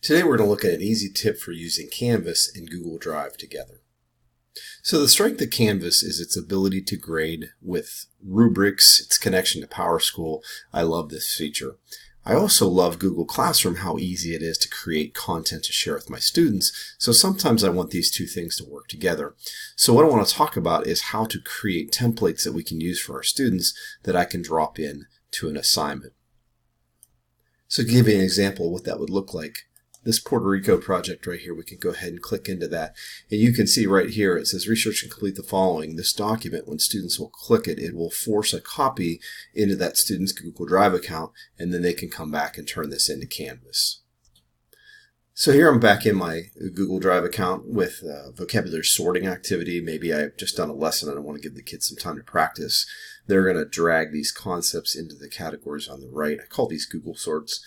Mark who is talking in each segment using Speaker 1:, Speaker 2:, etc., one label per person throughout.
Speaker 1: Today we're going to look at an easy tip for using Canvas and Google Drive together. So the strength of Canvas is its ability to grade with rubrics, its connection to PowerSchool. I love this feature. I also love Google Classroom, how easy it is to create content to share with my students. So sometimes I want these two things to work together. So what I want to talk about is how to create templates that we can use for our students that I can drop in to an assignment. So to give you an example of what that would look like, this Puerto Rico project right here, we can go ahead and click into that. And you can see right here, it says research and complete the following. This document, when students will click it, it will force a copy into that student's Google Drive account, and then they can come back and turn this into Canvas. So here I'm back in my Google Drive account with vocabulary sorting activity. Maybe I've just done a lesson and I want to give the kids some time to practice. They're going to drag these concepts into the categories on the right. I call these Google sorts.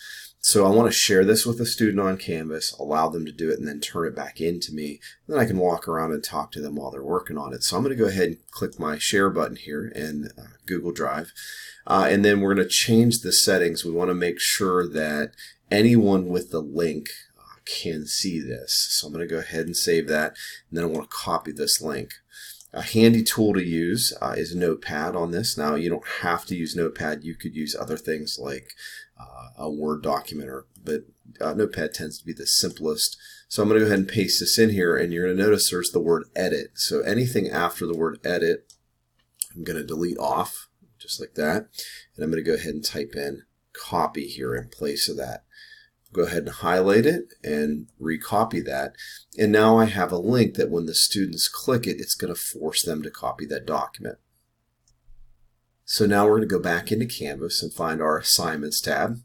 Speaker 1: So I want to share this with a student on Canvas, allow them to do it, and then turn it back into me. Then I can walk around and talk to them while they're working on it. So I'm going to go ahead and click my share button here in Google Drive. And then we're going to change the settings. We want to make sure that anyone with the link can see this. So I'm going to go ahead and save that. And then I want to copy this link. A handy tool to use is Notepad on this. Now, you don't have to use Notepad. You could use other things like a Word document, but Notepad tends to be the simplest. So I'm going to go ahead and paste this in here, and you're going to notice there's the word edit. So anything after the word edit, I'm going to delete off, just like that. And I'm going to go ahead and type in copy here in place of that. Go ahead and highlight it and recopy that. And now I have a link that when the students click it, it's going to force them to copy that document. So now we're going to go back into Canvas and find our Assignments tab.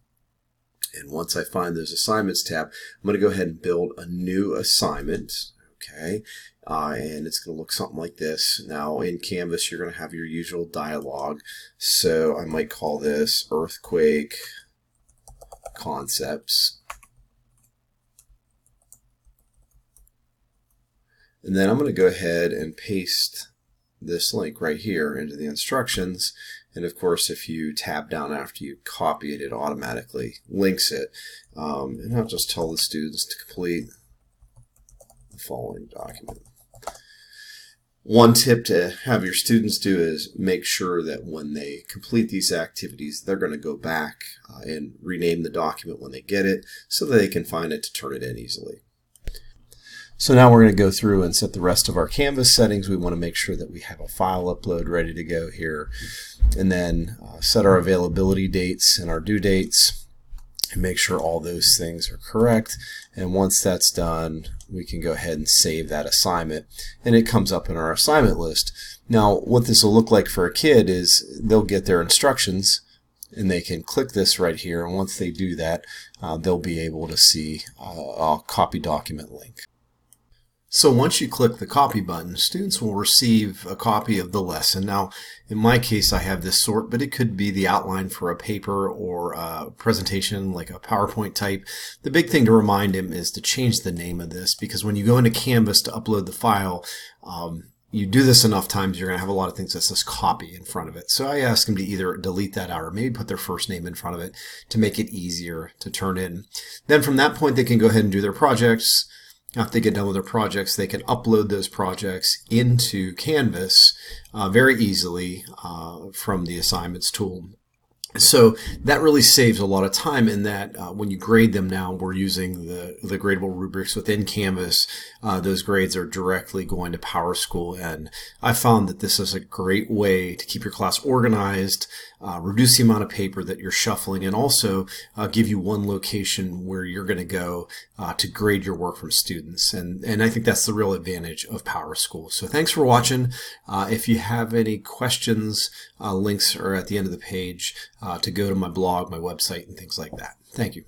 Speaker 1: And once I find those Assignments tab, I'm going to go ahead and build a new assignment. Okay, and it's going to look something like this. Now in Canvas, you're going to have your usual dialogue. So I might call this Earthquake Concepts. And then I'm going to go ahead and paste this link right here into the instructions. And of course, if you tab down after you copy it, it automatically links it. And I'll just tell the students to complete the following document. One tip to have your students do is make sure that when they complete these activities, they're going to go back and rename the document when they get it so that they can find it to turn it in easily. So now we're going to go through and set the rest of our Canvas settings. We want to make sure that we have a file upload ready to go here, and then set our availability dates and our due dates and make sure all those things are correct. And once that's done, we can go ahead and save that assignment, and it comes up in our assignment list. Now what this will look like for a kid is they'll get their instructions and they can click this right here, and once they do that, they'll be able to see a copy document link. So once you click the copy button, students will receive a copy of the lesson. Now, in my case, I have this sort, but it could be the outline for a paper or a presentation like a PowerPoint type. The big thing to remind him is to change the name of this, because when you go into Canvas to upload the file, you do this enough times, you're going to have a lot of things that says copy in front of it. So I ask them to either delete that out or maybe put their first name in front of it to make it easier to turn in. Then from that point, they can go ahead and do their projects. After they get done with their projects, they can upload those projects into Canvas very easily from the Assignments tool. So that really saves a lot of time in that when you grade them now, we're using the gradable rubrics within Canvas. Those grades are directly going to PowerSchool, and I found that this is a great way to keep your class organized, reduce the amount of paper that you're shuffling, and also give you one location where you're going to go to grade your work from students. And I think that's the real advantage of PowerSchool. So thanks for watching. If you have any questions, links are at the end of the page to go to my blog, my website, and things like that. Thank you.